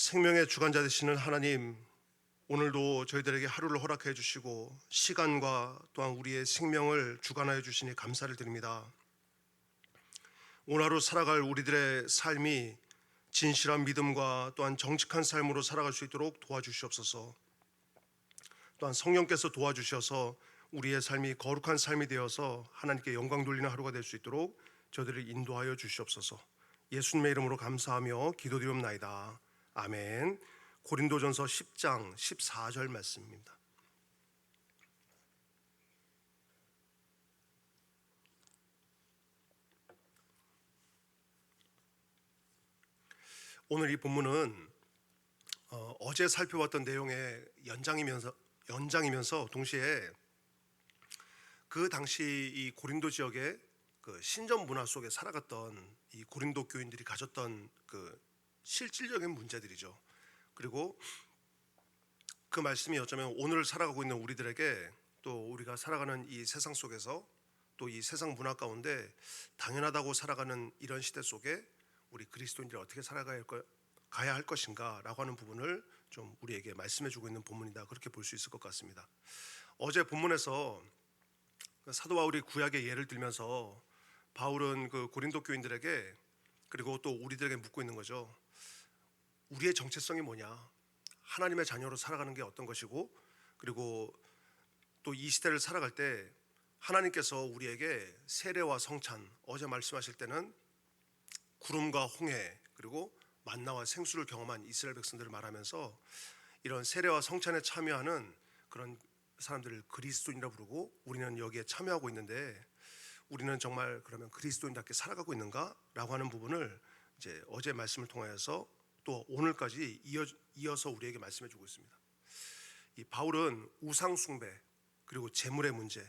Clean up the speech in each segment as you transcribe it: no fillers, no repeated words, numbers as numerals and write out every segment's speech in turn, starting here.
생명의 주관자 되시는 하나님, 오늘도 저희들에게 하루를 허락해 주시고 시간과 또한 우리의 생명을 주관하여 주시니 감사를 드립니다. 오늘 하루 살아갈 우리들의 삶이 진실한 믿음과 또한 정직한 삶으로 살아갈 수 있도록 도와주시옵소서. 또한 성령께서 도와주셔서 우리의 삶이 거룩한 삶이 되어서 하나님께 영광 돌리는 하루가 될 수 있도록 저희들을 인도하여 주시옵소서. 예수님의 이름으로 감사하며 기도드리옵나이다. 아멘. 고린도전서 10장 14절 말씀입니다. 오늘 이 본문은 어제 살펴봤던 내용의 연장이면서 동시에 그 당시 이 고린도 지역의 그 신전 문화 속에 살아갔던 이 고린도 교인들이 가졌던 그 실질적인 문제들이죠. 그리고 그 말씀이 어쩌면 오늘 살아가고 있는 우리들에게, 또 우리가 살아가는 이 세상 속에서, 또 이 세상 문화 가운데 당연하다고 살아가는 이런 시대 속에 우리 그리스도인들이 어떻게 가야 할 것인가 라고 하는 부분을 좀 우리에게 말씀해 주고 있는 본문이다, 그렇게 볼 수 있을 것 같습니다. 어제 본문에서 사도 바울이 구약의 예를 들면서 바울은 그 고린도 교인들에게, 그리고 또 우리들에게 묻고 있는 거죠. 우리의 정체성이 뭐냐, 하나님의 자녀로 살아가는 게 어떤 것이고, 그리고 또 이 시대를 살아갈 때 하나님께서 우리에게 세례와 성찬, 어제 말씀하실 때는 구름과 홍해 그리고 만나와 생수를 경험한 이스라엘 백성들을 말하면서 이런 세례와 성찬에 참여하는 그런 사람들을 그리스도인이라 부르고, 우리는 여기에 참여하고 있는데 우리는 정말 그러면 그리스도인답게 살아가고 있는가 라고 하는 부분을 이제 어제 말씀을 통하여서 또 오늘까지 이어서 우리에게 말씀해 주고 있습니다. 이 바울은 우상 숭배 그리고 재물의 문제,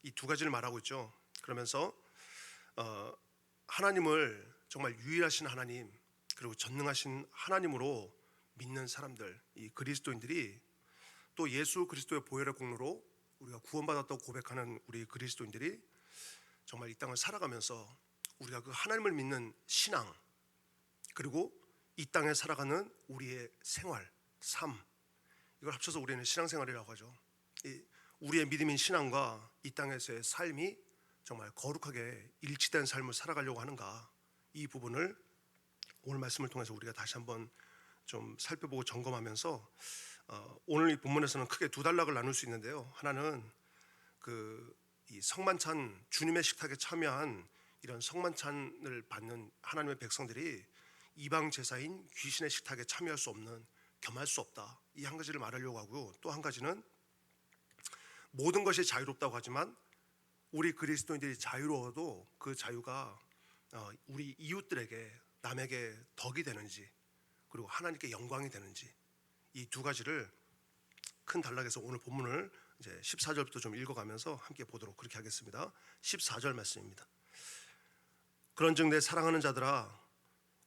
이 두 가지를 말하고 있죠. 그러면서 하나님을 정말 유일하신 하나님, 그리고 전능하신 하나님으로 믿는 사람들, 이 그리스도인들이, 또 예수 그리스도의 보혈의 공로로 우리가 구원받았다고 고백하는 우리 그리스도인들이 정말 이 땅을 살아가면서 우리가 그 하나님을 믿는 신앙, 그리고 이 땅에 살아가는 우리의 생활, 삶, 이걸 합쳐서 우리는 신앙생활이라고 하죠. 우리의 믿음인 신앙과 이 땅에서의 삶이 정말 거룩하게 일치된 삶을 살아가려고 하는가, 이 부분을 오늘 말씀을 통해서 우리가 다시 한번 좀 살펴보고 점검하면서 오늘 이 본문에서는 크게 두 단락을 나눌 수 있는데요. 하나는 이 성만찬, 주님의 식탁에 참여한 이런 성만찬을 받는 하나님의 백성들이 이방 제사인 귀신의 식탁에 참여할 수 없는, 겸할 수 없다, 이 한 가지를 말하려고 하고요. 또 한 가지는 모든 것이 자유롭다고 하지만 우리 그리스도인들이 자유로워도 그 자유가 우리 이웃들에게, 남에게 덕이 되는지, 그리고 하나님께 영광이 되는지, 이 두 가지를 큰 단락에서 오늘 본문을 이제 14절부터 좀 읽어가면서 함께 보도록 그렇게 하겠습니다. 14절 말씀입니다. 그런즉 내 사랑하는 자들아,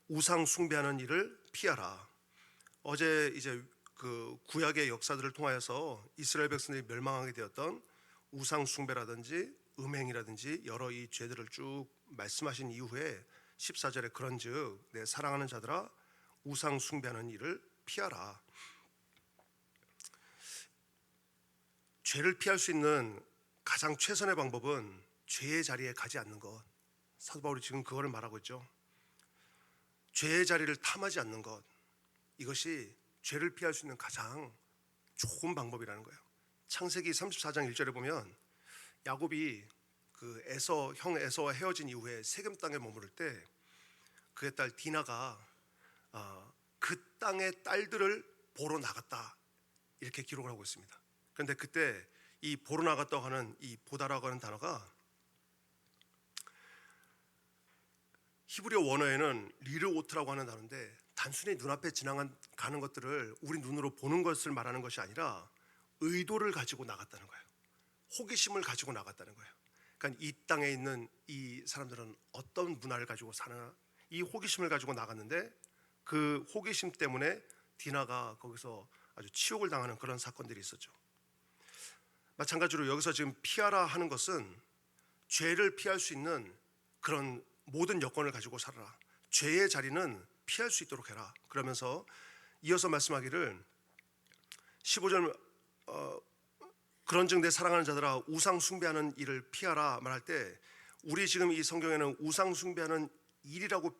우상 숭배하는 일을 피하라. 어제 이제 그 구약의 역사들을 통하여서 이스라엘 백성들이 멸망하게 되었던 우상 숭배라든지 음행이라든지 여러 이 죄들을 쭉 말씀하신 이후에 14절에 그런즉 내 사랑하는 자들아, 우상 숭배하는 일을 피하라. 죄를 피할 수 있는 가장 최선의 방법은 죄의 자리에 가지 않는 것. 사도 바울이 지금 그거를 말하고 있죠. 죄의 자리를 탐하지 않는 것, 이것이 죄를 피할 수 있는 가장 좋은 방법이라는 거예요. 창세기 34장 1절에 보면 야곱이 그 형 에서와 헤어진 이후에 세겜 땅에 머무를 때 그의 딸 디나가 그 땅의 딸들을 보러 나갔다, 이렇게 기록을 하고 있습니다. 그런데 그때 이 보러 나갔다고 하는 이 보다라고 하는 단어가 히브리어 원어에는 리르오트라고 하는 단어인데, 단순히 눈앞에 지나가는 것들을 우리 눈으로 보는 것을 말하는 것이 아니라 의도를 가지고 나갔다는 거예요. 호기심을 가지고 나갔다는 거예요. 그러니까 이 땅에 있는 이 사람들은 어떤 문화를 가지고 사나, 이 호기심을 가지고 나갔는데 그 호기심 때문에 디나가 거기서 아주 치욕을 당하는 그런 사건들이 있었죠. 마찬가지로 여기서 지금 피하라 하는 것은 죄를 피할 수 있는 그런 모든 여건을 가지고 살아라. 죄의 자리는 피할 수 있도록 해라. 그러면서 이어서 말씀하기를 15절 그런즉 내 사랑하는 자들아 우상 숭배하는 일을 피하라 말할 때, 우리 지금 이 성경에는 우상 숭배하는 일이라고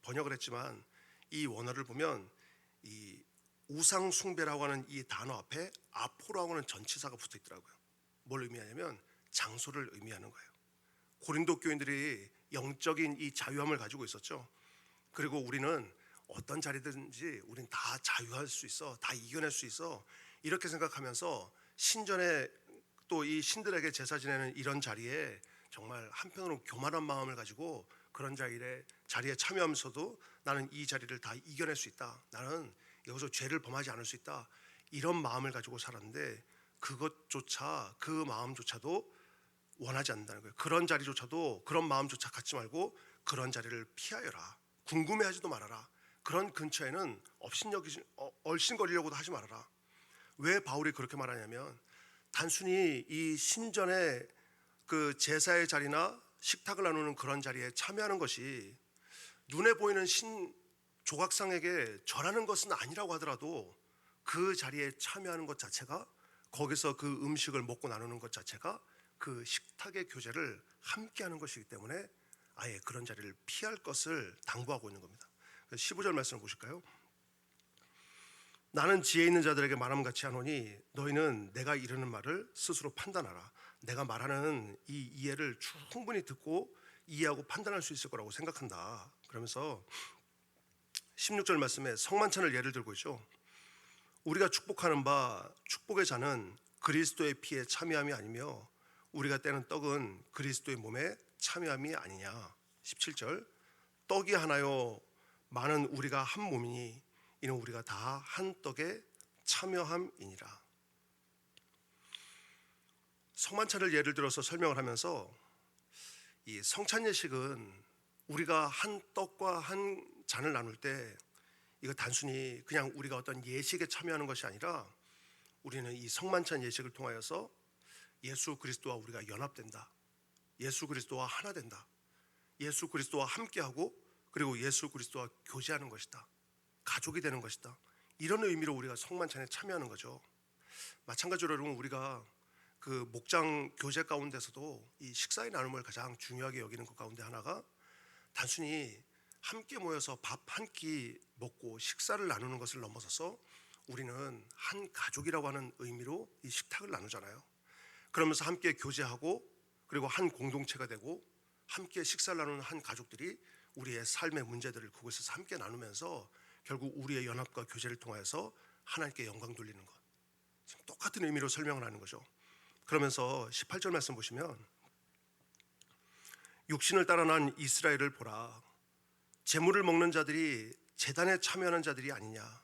번역을 했지만 이 원어를 보면 이 우상 숭배라고 하는 이 단어 앞에 아포라고 하는 전치사가 붙어 있더라고요. 뭘 의미하냐면 장소를 의미하는 거예요. 고린도 교인들이 영적인 이 자유함을 가지고 있었죠. 그리고 우리는 어떤 자리든지 우린 다 자유할 수 있어, 다 이겨낼 수 있어, 이렇게 생각하면서 신전에 또 이 신들에게 제사 지내는 이런 자리에 정말 한편으로 교만한 마음을 가지고 그런 자리에 참여하면서도 나는 이 자리를 다 이겨낼 수 있다, 나는 여기서 죄를 범하지 않을 수 있다, 이런 마음을 가지고 살았는데 그것조차, 그 마음조차도 원하지 않는다는 거예요. 그런 자리조차도, 그런 마음조차 갖지 말고 그런 자리를 피하여라. 궁금해하지도 말아라. 그런 근처에는 얼씬거리려고도 하지 말아라. 왜 바울이 그렇게 말하냐면, 단순히 이 신전의 그 제사의 자리나 식탁을 나누는 그런 자리에 참여하는 것이 눈에 보이는 신 조각상에게 절하는 것은 아니라고 하더라도 그 자리에 참여하는 것 자체가, 거기서 그 음식을 먹고 나누는 것 자체가 그 식탁의 교제를 함께하는 것이기 때문에 아예 그런 자리를 피할 것을 당부하고 있는 겁니다. 15절 말씀을 보실까요? 나는 지혜 있는 자들에게 말함 같이 하노니 너희는 내가 이르는 말을 스스로 판단하라. 내가 말하는 이 이해를 충분히 듣고 이해하고 판단할 수 있을 거라고 생각한다. 그러면서 16절 말씀에 성만찬을 예를 들고 있죠. 우리가 축복하는 바 축복의 잔은 그리스도의 피에 참여함이 아니며 우리가 떼는 떡은 그리스도의 몸에 참여함이 아니냐. 17절 떡이 하나요 많은 우리가 한 몸이니 이는 우리가 다 한 떡에 참여함이니라. 성만찬을 예를 들어서 설명을 하면서 이 성찬 예식은 우리가 한 떡과 한 잔을 나눌 때 이거 단순히 그냥 우리가 어떤 예식에 참여하는 것이 아니라 우리는 이 성만찬 예식을 통하여서 예수 그리스도와 우리가 연합된다, 예수 그리스도와 하나 된다, 예수 그리스도와 함께하고 그리고 예수 그리스도와 교제하는 것이다, 가족이 되는 것이다, 이런 의미로 우리가 성만찬에 참여하는 거죠. 마찬가지로 여러분, 우리가 그 목장 교제 가운데서도 이 식사의 나눔을 가장 중요하게 여기는 것 가운데 하나가 단순히 함께 모여서 밥 한 끼 먹고 식사를 나누는 것을 넘어서서 우리는 한 가족이라고 하는 의미로 이 식탁을 나누잖아요. 그러면서 함께 교제하고 그리고 한 공동체가 되고 함께 식사를 나누는 한 가족들이 우리의 삶의 문제들을 그곳에서 함께 나누면서 결국 우리의 연합과 교제를 통해서 하나님께 영광 돌리는 것, 지금 똑같은 의미로 설명을 하는 거죠. 그러면서 18절 말씀 보시면 육신을 따라 난 이스라엘을 보라. 제물을 먹는 자들이 제단에 참여하는 자들이 아니냐.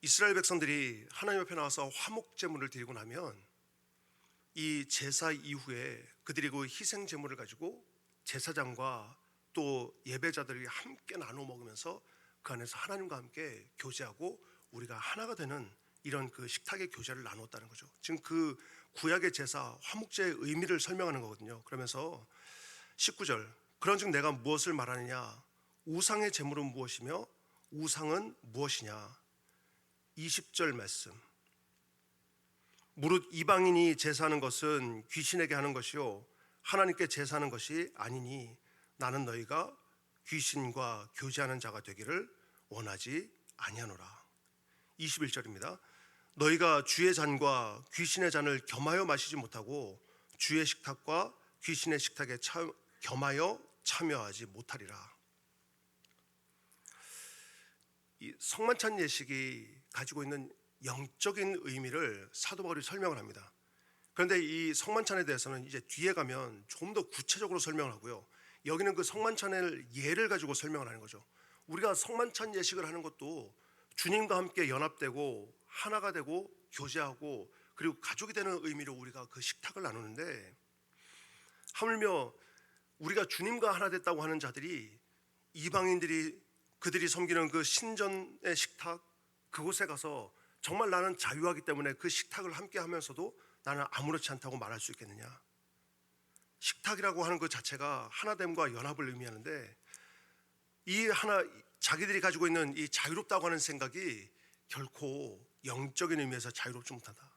이스라엘 백성들이 하나님 앞에 나와서 화목 제물을 드리고 나면 이 제사 이후에 그들이 그 희생 제물을 가지고 제사장과 또 예배자들이 함께 나눠 먹으면서 그 안에서 하나님과 함께 교제하고 우리가 하나가 되는 이런 그 식탁의 교제를 나눴다는 거죠. 지금 그 구약의 제사 화목제의 의미를 설명하는 거거든요. 그러면서 19절 그런즉 내가 무엇을 말하느냐, 우상의 제물은 무엇이며 우상은 무엇이냐. 20절 말씀 무릇 이방인이 제사하는 것은 귀신에게 하는 것이요 하나님께 제사하는 것이 아니니 나는 너희가 귀신과 교제하는 자가 되기를 원하지 아니하노라. 21절입니다. 너희가 주의 잔과 귀신의 잔을 겸하여 마시지 못하고 주의 식탁과 귀신의 식탁에 겸하여 참여하지 못하리라. 이 성만찬 예식이 가지고 있는 영적인 의미를 사도 바울이 설명을 합니다. 그런데 이 성만찬에 대해서는 이제 뒤에 가면 좀 더 구체적으로 설명을 하고요. 여기는 그 성만찬의 예를 가지고 설명을 하는 거죠. 우리가 성만찬 예식을 하는 것도 주님과 함께 연합되고 하나가 되고 교제하고 그리고 가족이 되는 의미로 우리가 그 식탁을 나누는데, 하물며 우리가 주님과 하나 됐다고 하는 자들이 이방인들이 그들이 섬기는 그 신전의 식탁 그곳에 가서 정말 나는 자유하기 때문에 그 식탁을 함께 하면서도 나는 아무렇지 않다고 말할 수 있겠느냐. 식탁이라고 하는 그 자체가 하나됨과 연합을 의미하는데 이 자기들이 가지고 있는 이 자유롭다고 하는 생각이 결코 영적인 의미에서 자유롭지 못하다.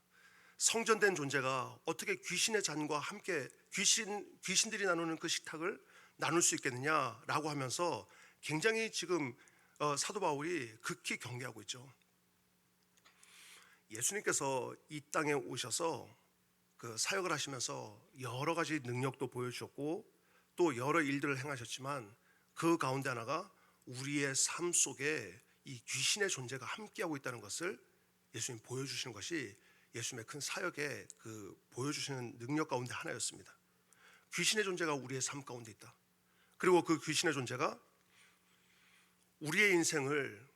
성전된 존재가 어떻게 귀신의 잔과 함께 귀신들이 나누는 그 식탁을 나눌 수 있겠느냐라고 하면서 굉장히 지금 사도 바울이 극히 경계하고 있죠. 예수님께서 이 땅에 오셔서 그 사역을 하시면서 여러 가지 능력도 보여주셨고 또 여러 일들을 행하셨지만 그 가운데 하나가 우리의 삶 속에 이 귀신의 존재가 함께하고 있다는 것을 예수님 보여주시는 것이 예수님의 큰 사역에 그 보여주시는 능력 가운데 하나였습니다. 귀신의 존재가 우리의 삶 가운데 있다. 그리고 그 귀신의 존재가 우리의 인생을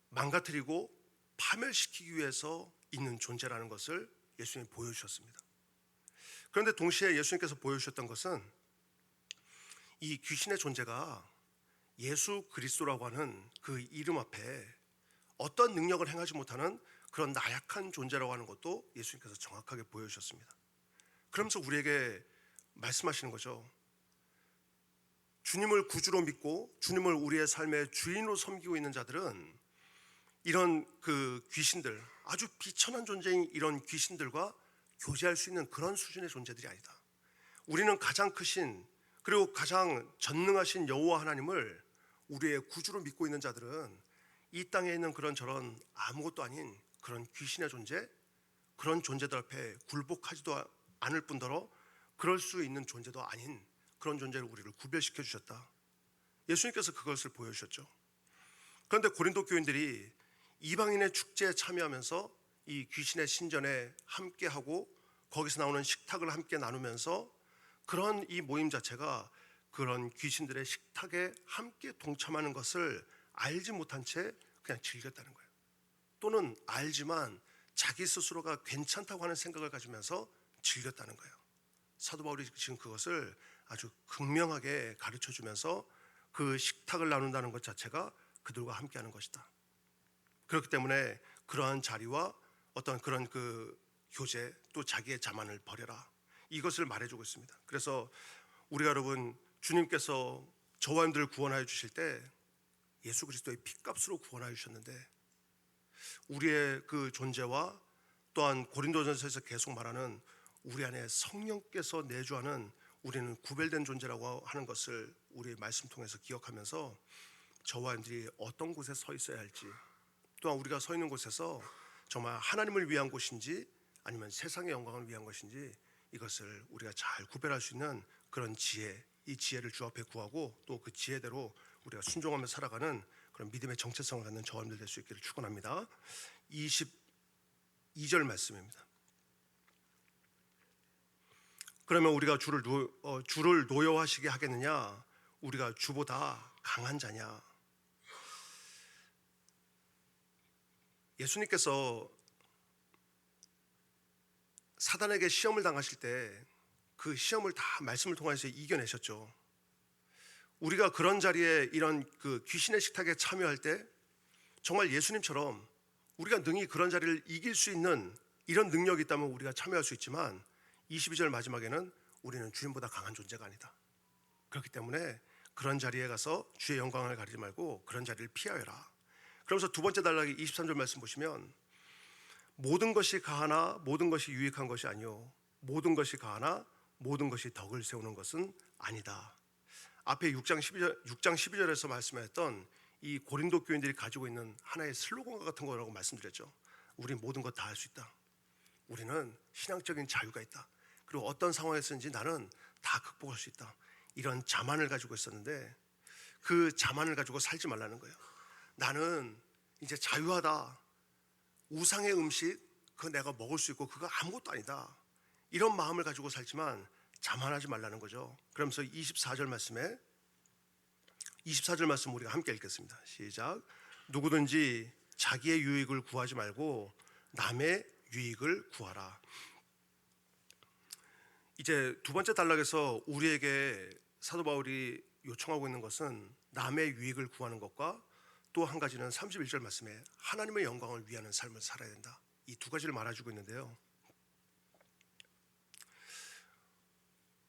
망가뜨리고 파멸시키기 위해서 있는 존재라는 것을 예수님이 보여주셨습니다. 그런데 동시에 예수님께서 보여주셨던 것은 이 귀신의 존재가 예수 그리스도라고 하는 그 이름 앞에 어떤 능력을 행하지 못하는 그런 나약한 존재라고 하는 것도 예수님께서 정확하게 보여주셨습니다. 그러면서 우리에게 말씀하시는 거죠. 주님을 구주로 믿고 주님을 우리의 삶의 주인으로 섬기고 있는 자들은 이런 그 귀신들, 아주 비천한 존재인 이런 귀신들과 교제할 수 있는 그런 수준의 존재들이 아니다. 우리는 가장 크신 그리고 가장 전능하신 여호와 하나님을 우리의 구주로 믿고 있는 자들은 이 땅에 있는 그런 저런 아무것도 아닌 그런 귀신의 존재, 그런 존재들 앞에 굴복하지도 않을 뿐더러 그럴 수 있는 존재도 아닌 그런 존재를 우리를 구별시켜 주셨다. 예수님께서 그것을 보여주셨죠. 그런데 고린도 교인들이 이방인의 축제에 참여하면서 이 귀신의 신전에 함께하고 거기서 나오는 식탁을 함께 나누면서 그런 이 모임 자체가 그런 귀신들의 식탁에 함께 동참하는 것을 알지 못한 채 그냥 즐겼다는 거예요. 또는 알지만 자기 스스로가 괜찮다고 하는 생각을 가지면서 즐겼다는 거예요. 사도 바울이 지금 그것을 아주 극명하게 가르쳐주면서 그 식탁을 나눈다는 것 자체가 그들과 함께하는 것이다. 그렇기 때문에 그러한 자리와 어떤 그런 그 교제 또 자기의 자만을 버려라, 이것을 말해주고 있습니다. 그래서 우리가 여러분 주님께서 저와 여러분들을 구원하여 주실 때 예수 그리스도의 핏값으로 구원하여 주셨는데 우리의 그 존재와 또한 고린도전서에서 계속 말하는 우리 안에 성령께서 내주하는 우리는 구별된 존재라고 하는 것을 우리의 말씀 통해서 기억하면서 저와 여러분들이 어떤 곳에 서 있어야 할지, 또한 우리가 서 있는 곳에서 정말 하나님을 위한 곳인지 아니면 세상의 영광을 위한 것인지 이것을 우리가 잘 구별할 수 있는 그런 지혜, 이 지혜를 주 앞에 구하고 또 그 지혜대로 우리가 순종하며 살아가는 그런 믿음의 정체성을 갖는 저와 여러분들 될 수 있기를 축원합니다. 22절 말씀입니다. 그러면 우리가 주를 노여워하시게 하겠느냐? 우리가 주보다 강한 자냐? 예수님께서 사단에게 시험을 당하실 때 그 시험을 다 말씀을 통해서 이겨내셨죠. 우리가 그런 자리에 이런 그 귀신의 식탁에 참여할 때 정말 예수님처럼 우리가 능히 그런 자리를 이길 수 있는 이런 능력이 있다면 우리가 참여할 수 있지만 22절 마지막에는 우리는 주님보다 강한 존재가 아니다. 그렇기 때문에 그런 자리에 가서 주의 영광을 가리지 말고 그런 자리를 피하여라. 그러면서 두 번째 단락의 23절 말씀 보시면 모든 것이 가하나 모든 것이 유익한 것이 아니요 모든 것이 가하나 모든 것이 덕을 세우는 것은 아니다. 앞에 6장 12절에서 말씀하셨던 이 고린도 교인들이 가지고 있는 하나의 슬로건 같은 거라고 말씀드렸죠. 우리 모든 것 다 할 수 있다. 우리는 신앙적인 자유가 있다. 그리고 어떤 상황에서든지 나는 다 극복할 수 있다. 이런 자만을 가지고 있었는데 그 자만을 가지고 살지 말라는 거예요. 나는 이제 자유하다. 우상의 음식 그거 내가 먹을 수 있고 그거 아무것도 아니다. 이런 마음을 가지고 살지만 자만하지 말라는 거죠. 그러면서 24절 말씀 우리가 함께 읽겠습니다. 시작. 누구든지 자기의 유익을 구하지 말고 남의 유익을 구하라. 이제 두 번째 단락에서 우리에게 사도 바울이 요청하고 있는 것은 남의 유익을 구하는 것과 또 한 가지는 31절 말씀에 하나님의 영광을 위하는 삶을 살아야 된다. 이 두 가지를 말해주고 있는데요.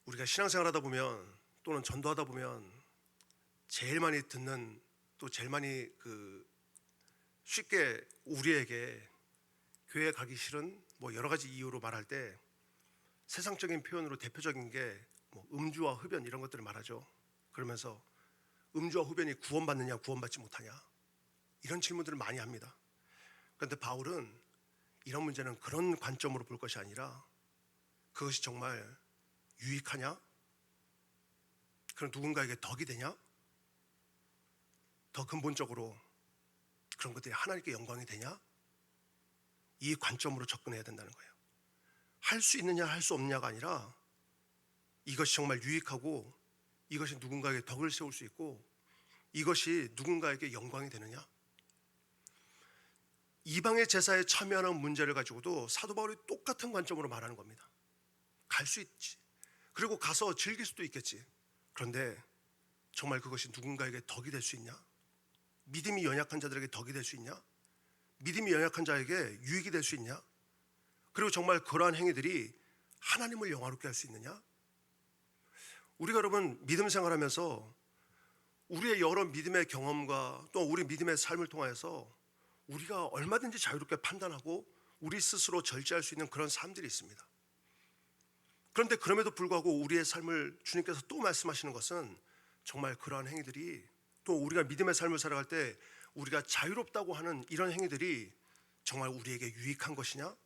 우리가 신앙생활하다 보면 또는 전도하다 보면 제일 많이 듣는 또 제일 많이 쉽게 우리에게 교회 가기 싫은 뭐 여러 가지 이유로 말할 때 세상적인 표현으로 대표적인 게 뭐 음주와 흡연 이런 것들을 말하죠. 그러면서 음주와 흡연이 구원받느냐 구원받지 못하냐 이런 질문들을 많이 합니다. 그런데 바울은 이런 문제는 그런 관점으로 볼 것이 아니라 그것이 정말 유익하냐? 그런 누군가에게 덕이 되냐? 더 근본적으로 그런 것들이 하나님께 영광이 되냐? 이 관점으로 접근해야 된다는 거예요. 할 수 있느냐 할 수 없느냐가 아니라 이것이 정말 유익하고 이것이 누군가에게 덕을 세울 수 있고 이것이 누군가에게 영광이 되느냐? 이방의 제사에 참여하는 문제를 가지고도 사도 바울이 똑같은 관점으로 말하는 겁니다. 갈 수 있지. 그리고 가서 즐길 수도 있겠지. 그런데 정말 그것이 누군가에게 덕이 될 수 있냐? 믿음이 연약한 자들에게 덕이 될 수 있냐? 믿음이 연약한 자에게 유익이 될 수 있냐? 그리고 정말 그러한 행위들이 하나님을 영화롭게 할 수 있느냐? 우리가 여러분 믿음 생활하면서 우리의 여러 믿음의 경험과 또 우리 믿음의 삶을 통하여서 우리가 얼마든지 자유롭게 판단하고 우리 스스로 절제할 수 있는 그런 삶들이 있습니다. 그런데 그럼에도 불구하고 우리의 삶을 주님께서 또 말씀하시는 것은 정말 그러한 행위들이 또 우리가 믿음의 삶을 살아갈 때 우리가 자유롭다고 하는 이런 행위들이 정말 우리에게 유익한 것이냐?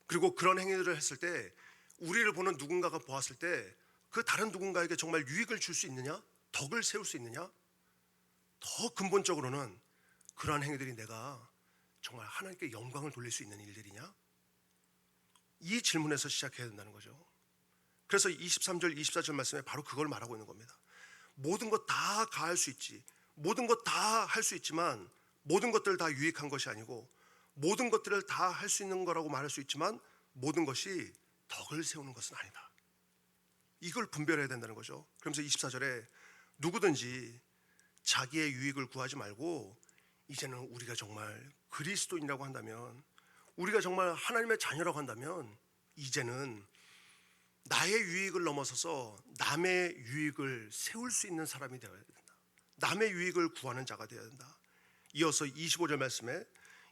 그리고 그런 행위들을 했을 때 우리를 보는 누군가가 보았을 때 그 다른 누군가에게 정말 유익을 줄 수 있느냐? 덕을 세울 수 있느냐? 더 근본적으로는 그러한 행위들이 내가 정말 하나님께 영광을 돌릴 수 있는 일들이냐? 이 질문에서 시작해야 된다는 거죠. 그래서 23절, 24절 말씀에 바로 그걸 말하고 있는 겁니다. 모든 것 다 가할 수 있지. 모든 것 다 할 수 있지만 모든 것들 다 유익한 것이 아니고 모든 것들을 다 할 수 있는 거라고 말할 수 있지만 모든 것이 덕을 세우는 것은 아니다. 이걸 분별해야 된다는 거죠. 그러면서 24절에 누구든지 자기의 유익을 구하지 말고 이제는 우리가 정말 그리스도인이라고 한다면 우리가 정말 하나님의 자녀라고 한다면 이제는 나의 유익을 넘어서서 남의 유익을 세울 수 있는 사람이 되어야 된다. 남의 유익을 구하는 자가 되어야 된다. 이어서 25절 말씀에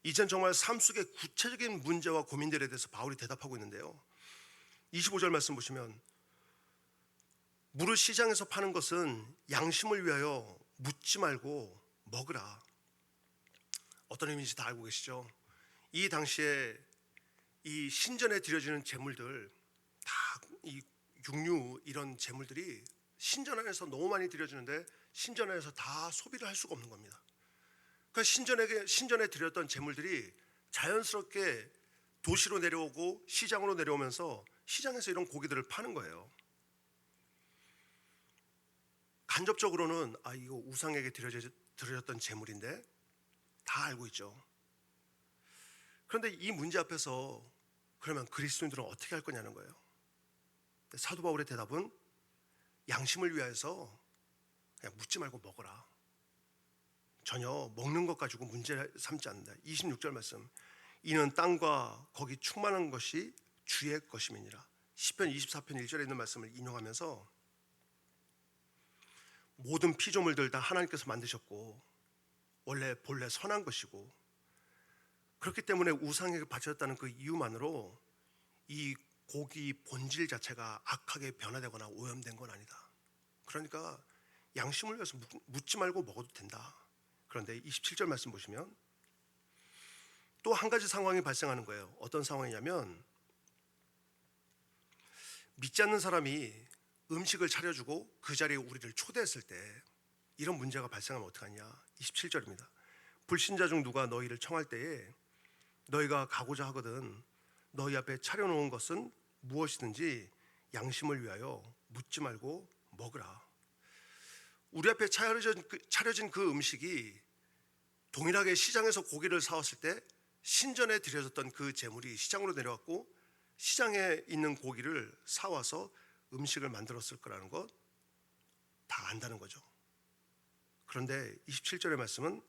이젠 정말 삶 속의 구체적인 문제와 고민들에 대해서 바울이 대답하고 있는데요. 25절 말씀 보시면 물을 시장에서 파는 것은 양심을 위하여 묻지 말고 먹으라. 어떤 의미인지 다 알고 계시죠? 이 당시에 이 신전에 드려지는 제물들 다 이 육류 이런 제물들이 신전 안에서 너무 많이 드려지는데 신전 안에서 다 소비를 할 수가 없는 겁니다. 그러니까 신전에 드렸던 제물들이 자연스럽게 도시로 내려오고 시장으로 내려오면서 시장에서 이런 고기들을 파는 거예요. 간접적으로는 이거 우상에게 드려졌던 제물인데 다 알고 있죠. 그런데 이 문제 앞에서 그러면 그리스도인들은 어떻게 할 거냐는 거예요. 사도 바울의 대답은 양심을 위하여서 그냥 묻지 말고 먹어라. 전혀 먹는 것 가지고 문제 삼지 않는다. 26절 말씀. 이는 땅과 거기 충만한 것이 주의 것임이니라. 시편 24편 1절에 있는 말씀을 인용하면서 모든 피조물들 다 하나님께서 만드셨고 본래 선한 것이고 그렇기 때문에 우상에게 바쳐졌다는 그 이유만으로 이 고기 본질 자체가 악하게 변화되거나 오염된 건 아니다. 그러니까 양심을 위해서 묻지 말고 먹어도 된다. 그런데 27절 말씀 보시면 또 한 가지 상황이 발생하는 거예요. 어떤 상황이냐면 믿지 않는 사람이 음식을 차려주고 그 자리에 우리를 초대했을 때 이런 문제가 발생하면 어떡하냐. 27절입니다. 불신자 중 누가 너희를 청할 때에 너희가 가고자 하거든 너희 앞에 차려놓은 것은 무엇이든지 양심을 위하여 묻지 말고 먹으라. 우리 앞에 차려진 그 음식이 동일하게 시장에서 고기를 사왔을 때 신전에 드려졌던 그 제물이 시장으로 내려왔고 시장에 있는 고기를 사와서 음식을 만들었을 거라는 것 다 안다는 거죠. 그런데 27절의 말씀은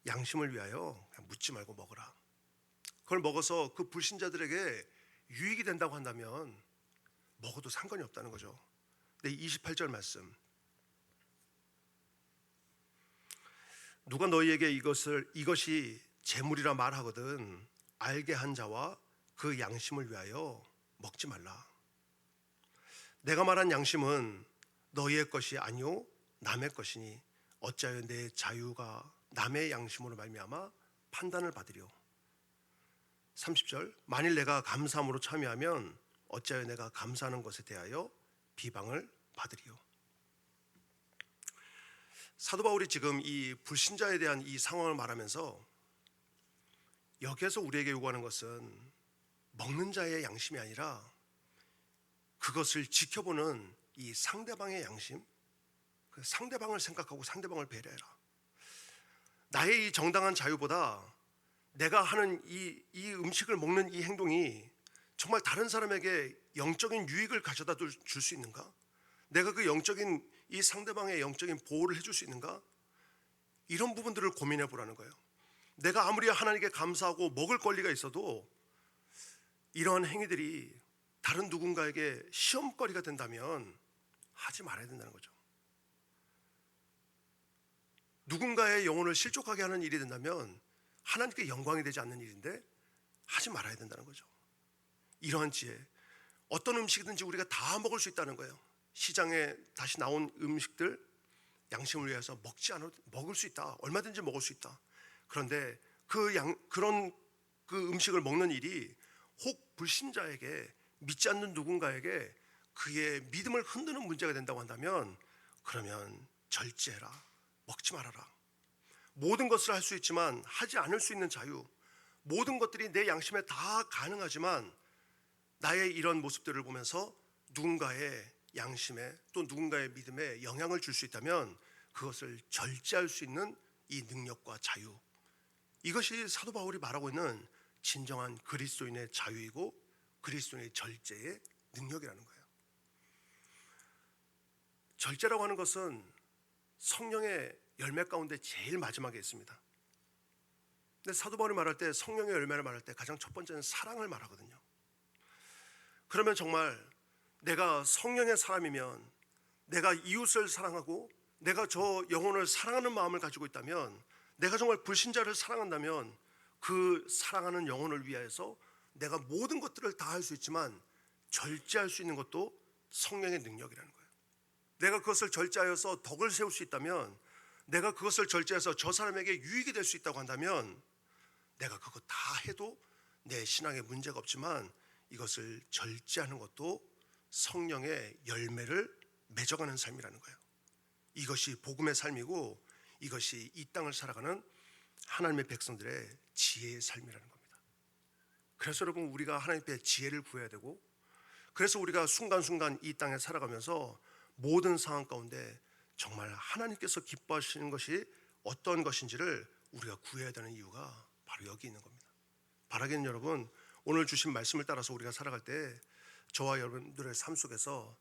양심을 위하여 그냥 묻지 말고 먹으라. 그걸 먹어서 그 불신자들에게 유익이 된다고 한다면 먹어도 상관이 없다는 거죠. 근데 28절 말씀 누가 너희에게 이것이 재물이라 말하거든 알게 한 자와 그 양심을 위하여 먹지 말라. 내가 말한 양심은 너희의 것이 아니요 남의 것이니 어찌하여 내 자유가 남의 양심으로 말미암아 판단을 받으려. 30절 만일 내가 감사함으로 참여하면 어찌하여 내가 감사하는 것에 대하여 비방을 받으리요. 사도 바울이 지금 이 불신자에 대한 이 상황을 말하면서 여기에서 우리에게 요구하는 것은 먹는 자의 양심이 아니라 그것을 지켜보는 이 상대방의 양심, 그 상대방을 생각하고 상대방을 배려해라. 나의 이 정당한 자유보다 내가 하는 이 음식을 먹는 이 행동이 정말 다른 사람에게 영적인 유익을 가져다 줄 수 있는가? 내가 그 영적인 이 상대방의 영적인 보호를 해줄 수 있는가? 이런 부분들을 고민해 보라는 거예요. 내가 아무리 하나님께 감사하고 먹을 권리가 있어도 이러한 행위들이 다른 누군가에게 시험거리가 된다면 하지 말아야 된다는 거죠. 누군가의 영혼을 실족하게 하는 일이 된다면 하나님께 영광이 되지 않는 일인데 하지 말아야 된다는 거죠. 이러한 지혜, 어떤 음식이든지 우리가 다 먹을 수 있다는 거예요. 시장에 다시 나온 음식들 양심을 위해서 먹지 않아도 먹을 수 있다. 얼마든지 먹을 수 있다. 그런데 그런 음식을 먹는 일이 혹 불신자에게, 믿지 않는 누군가에게 그의 믿음을 흔드는 문제가 된다고 한다면 그러면 절제해라. 먹지 말아라. 모든 것을 할 수 있지만 하지 않을 수 있는 자유, 모든 것들이 내 양심에 다 가능하지만 나의 이런 모습들을 보면서 누군가의 양심에 또 누군가의 믿음에 영향을 줄 수 있다면 그것을 절제할 수 있는 이 능력과 자유, 이것이 사도 바울이 말하고 있는 진정한 그리스도인의 자유이고 그리스도인의 절제의 능력이라는 거예요. 절제라고 하는 것은 성령의 열매 가운데 제일 마지막에 있습니다. 근데 사도 바울이 말할 때 성령의 열매를 말할 때 가장 첫 번째는 사랑을 말하거든요. 그러면 정말 내가 성령의 사람이면, 내가 이웃을 사랑하고 내가 저 영혼을 사랑하는 마음을 가지고 있다면, 내가 정말 불신자를 사랑한다면 그 사랑하는 영혼을 위하여서 내가 모든 것들을 다 할 수 있지만 절제할 수 있는 것도 성령의 능력이라는 거예요. 내가 그것을 절제하여서 덕을 세울 수 있다면, 내가 그것을 절제해서 저 사람에게 유익이 될 수 있다고 한다면 내가 그거 다 해도 내 신앙에 문제가 없지만 이것을 절제하는 것도 성령의 열매를 맺어가는 삶이라는 거예요. 이것이 복음의 삶이고 이것이 이 땅을 살아가는 하나님의 백성들의 지혜의 삶이라는 겁니다. 그래서 여러분, 우리가 하나님께 지혜를 구해야 되고, 그래서 우리가 순간순간 이 땅에 살아가면서 모든 상황 가운데 정말 하나님께서 기뻐하시는 것이 어떤 것인지를 우리가 구해야 되는 이유가 바로 여기 있는 겁니다. 바라기는 여러분, 오늘 주신 말씀을 따라서 우리가 살아갈 때 저와 여러분들의 삶 속에서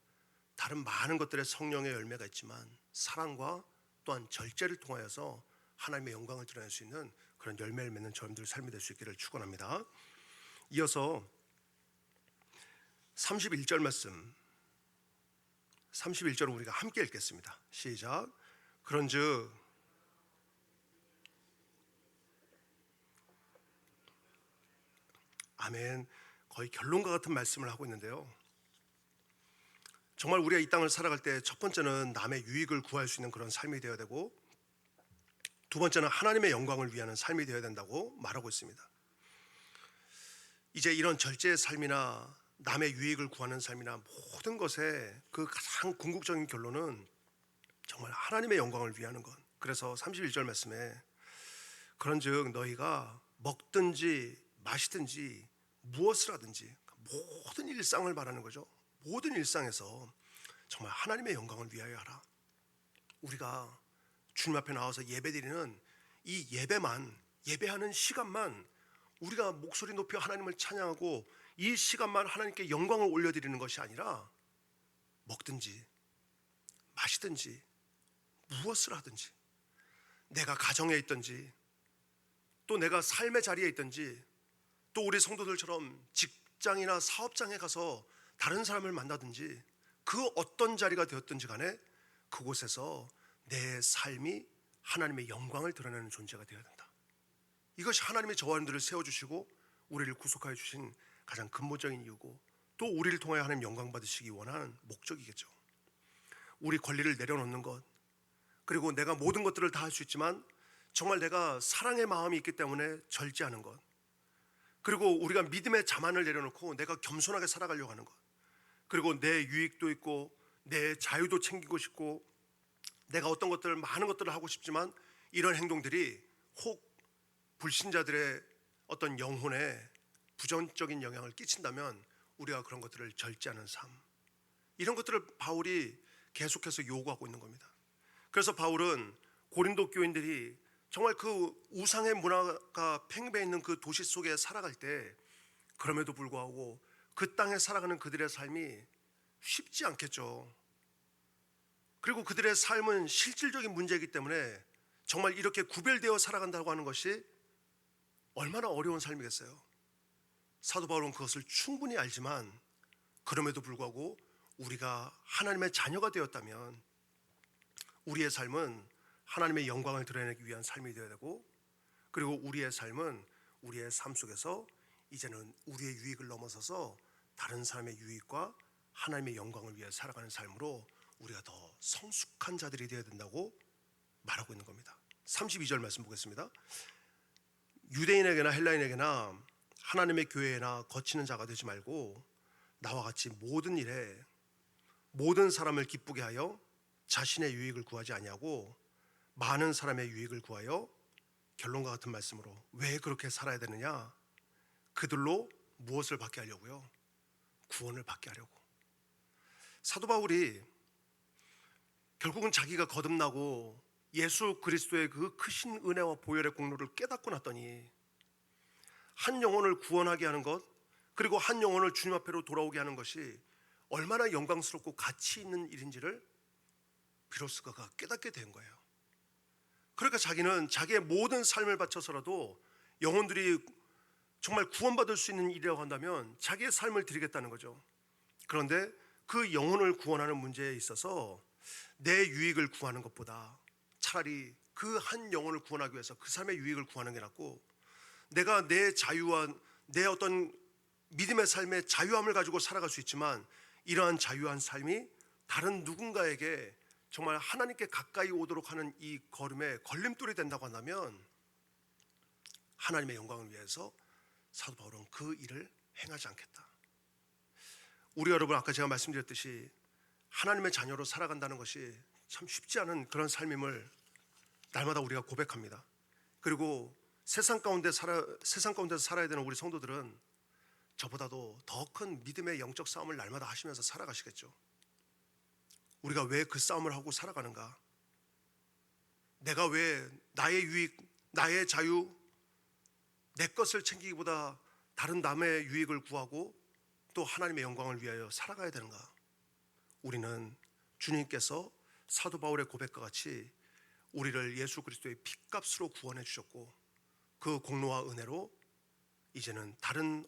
다른 많은 것들의 성령의 열매가 있지만 사랑과 또한 절제를 통하여서 하나님의 영광을 드러낼 수 있는 그런 열매를 맺는 저님들 삶이 될 수 있기를 축원합니다. 이어서 31절 말씀, 31절을 우리가 함께 읽겠습니다. 시작. 그런즉 아멘. 거의 결론과 같은 말씀을 하고 있는데요, 정말 우리가 이 땅을 살아갈 때 첫 번째는 남의 유익을 구할 수 있는 그런 삶이 되어야 되고, 두 번째는 하나님의 영광을 위하는 삶이 되어야 된다고 말하고 있습니다. 이제 이런 절제의 삶이나 남의 유익을 구하는 삶이나 모든 것의 그 가장 궁극적인 결론은 정말 하나님의 영광을 위하는 것. 그래서 31절 말씀에 그런즉 너희가 먹든지 마시든지 무엇을 하든지 모든 일상을 말하는 거죠. 모든 일상에서 정말 하나님의 영광을 위하여 하라. 우리가 주님 앞에 나와서 예배드리는 이 예배하는 시간만 우리가 목소리 높여 하나님을 찬양하고 이 시간만 하나님께 영광을 올려드리는 것이 아니라 먹든지 마시든지 무엇을 하든지, 내가 가정에 있든지 또 내가 삶의 자리에 있든지 또 우리 성도들처럼 직장이나 사업장에 가서 다른 사람을 만나든지 그 어떤 자리가 되었든지 간에 그곳에서 내 삶이 하나님의 영광을 드러내는 존재가 되어야 된다. 이것이 하나님의 저와 여러분들을 세워주시고 우리를 구속하여 주신 가장 근본적인 이유고, 또 우리를 통하여 하나님 영광 받으시기 원하는 목적이겠죠. 우리 권리를 내려놓는 것, 그리고 내가 모든 것들을 다 할 수 있지만 정말 내가 사랑의 마음이 있기 때문에 절제하는 것, 그리고 우리가 믿음의 자만을 내려놓고 내가 겸손하게 살아가려고 하는 것, 그리고 내 유익도 있고 내 자유도 챙기고 싶고 내가 어떤 것들 많은 것들을 하고 싶지만 이런 행동들이 혹 불신자들의 어떤 영혼에 부정적인 영향을 끼친다면 우리가 그런 것들을 절제하는 삶, 이런 것들을 바울이 계속해서 요구하고 있는 겁니다. 그래서 바울은 고린도 교인들이 정말 그 우상의 문화가 팽배해 있는 그 도시 속에 살아갈 때, 그럼에도 불구하고 그 땅에 살아가는 그들의 삶이 쉽지 않겠죠. 그리고 그들의 삶은 실질적인 문제이기 때문에 정말 이렇게 구별되어 살아간다고 하는 것이 얼마나 어려운 삶이겠어요. 사도 바울은 그것을 충분히 알지만 그럼에도 불구하고 우리가 하나님의 자녀가 되었다면 우리의 삶은 하나님의 영광을 드러내기 위한 삶이 되어야 되고, 그리고 우리의 삶은 우리의 삶 속에서 이제는 우리의 유익을 넘어서서 다른 사람의 유익과 하나님의 영광을 위해 살아가는 삶으로 우리가 더 성숙한 자들이 되어야 된다고 말하고 있는 겁니다. 32절 말씀 보겠습니다. 유대인에게나 헬라인에게나 하나님의 교회나 거치는 자가 되지 말고 나와 같이 모든 일에 모든 사람을 기쁘게 하여 자신의 유익을 구하지 아니하고 많은 사람의 유익을 구하여, 결론과 같은 말씀으로 왜 그렇게 살아야 되느냐? 그들로 무엇을 받게 하려고요? 구원을 받게 하려고. 사도 바울이 결국은 자기가 거듭나고 예수 그리스도의 그 크신 은혜와 보혈의 공로를 깨닫고 났더니 한 영혼을 구원하게 하는 것, 그리고 한 영혼을 주님 앞으로 돌아오게 하는 것이 얼마나 영광스럽고 가치 있는 일인지를 비로소 그가 깨닫게 된 거예요. 그러니까 자기는 자기의 모든 삶을 바쳐서라도 영혼들이 정말 구원받을 수 있는 일이라고 한다면 자기의 삶을 드리겠다는 거죠. 그런데 그 영혼을 구원하는 문제에 있어서 내 유익을 구하는 것보다 차라리 그 한 영혼을 구원하기 위해서 그 삶의 유익을 구하는 게 낫고, 내가 내 자유와 내 어떤 믿음의 삶의 자유함을 가지고 살아갈 수 있지만 이러한 자유한 삶이 다른 누군가에게 정말 하나님께 가까이 오도록 하는 이 걸음에 걸림돌이 된다고 한다면 하나님의 영광을 위해서 사도 바울은 그 일을 행하지 않겠다. 우리 여러분, 아까 제가 말씀드렸듯이 하나님의 자녀로 살아간다는 것이 참 쉽지 않은 그런 삶임을 날마다 우리가 고백합니다. 그리고 세상 가운데서 살아야 되는 우리 성도들은 저보다도 더 큰 믿음의 영적 싸움을 날마다 하시면서 살아가시겠죠. 우리가 왜 그 싸움을 하고 살아가는가? 내가 왜 나의 유익, 나의 자유, 내 것을 챙기기보다 다른 남의 유익을 구하고 또 하나님의 영광을 위하여 살아가야 되는가? 우리는 주님께서 사도 바울의 고백과 같이 우리를 예수 그리스도의 핏값으로 구원해 주셨고, 그 공로와 은혜로 이제는 다른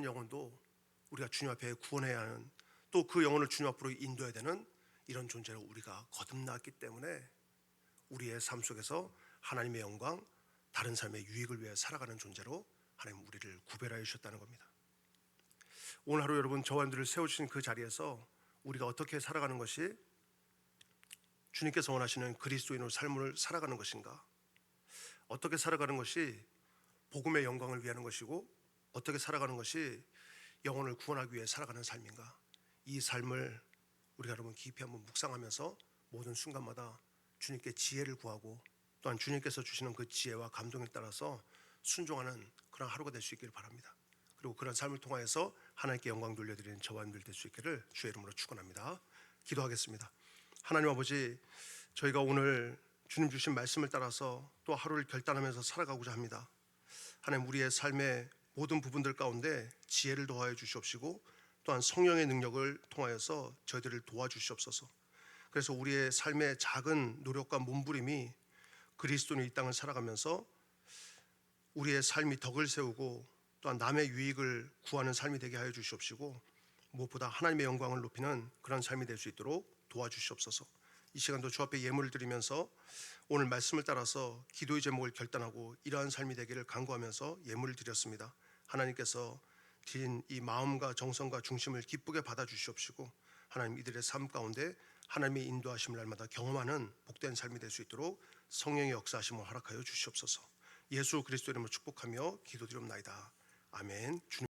영혼도 우리가 주님 앞에 구원해야 하는, 또 그 영혼을 주님 앞으로 인도해야 되는 이런 존재로 우리가 거듭났기 때문에 우리의 삶 속에서 하나님의 영광, 다른 삶의 유익을 위해 살아가는 존재로 하나님 우리를 구별하여 주셨다는 겁니다. 오늘 하루 여러분, 저와 여러분들을 세워주신 그 자리에서 우리가 어떻게 살아가는 것이 주님께서 원하시는 그리스도인의 삶을 살아가는 것인가? 어떻게 살아가는 것이 복음의 영광을 위하는 것이고 어떻게 살아가는 것이 영혼을 구원하기 위해 살아가는 삶인가? 이 삶을 우리가 여러분 깊이 한번 묵상하면서 모든 순간마다 주님께 지혜를 구하고 또한 주님께서 주시는 그 지혜와 감동에 따라서 순종하는 그런 하루가 될 수 있기를 바랍니다. 그리고 그런 삶을 통하여서 하나님께 영광 돌려드리는 저와 여러분들 될 수 있기를 주의 이름으로 축원합니다. 기도하겠습니다. 하나님 아버지, 저희가 오늘 주님 주신 말씀을 따라서 또 하루를 결단하면서 살아가고자 합니다. 하나님, 우리의 삶의 모든 부분들 가운데 지혜를 더하여 주시옵시고 또한 성령의 능력을 통하여서 저희들을 도와주시옵소서. 그래서 우리의 삶의 작은 노력과 몸부림이 그리스도는 이 땅을 살아가면서 우리의 삶이 덕을 세우고 또한 남의 유익을 구하는 삶이 되게 하여 주시옵시고 무엇보다 하나님의 영광을 높이는 그런 삶이 될 수 있도록 도와주시옵소서. 이 시간도 주 앞에 예물을 드리면서 오늘 말씀을 따라서 기도의 제목을 결단하고 이러한 삶이 되기를 간구하면서 예물을 드렸습니다. 하나님께서 드린 이 마음과 정성과 중심을 기쁘게 받아주시옵시고 하나님 이들의 삶 가운데 하나님의 인도하심을 날마다 경험하는 복된 삶이 될 수 있도록 성령의 역사하심을 허락하여 주시옵소서. 예수 그리스도 이름으로 축복하며 기도드리옵나이다. 아멘. 주님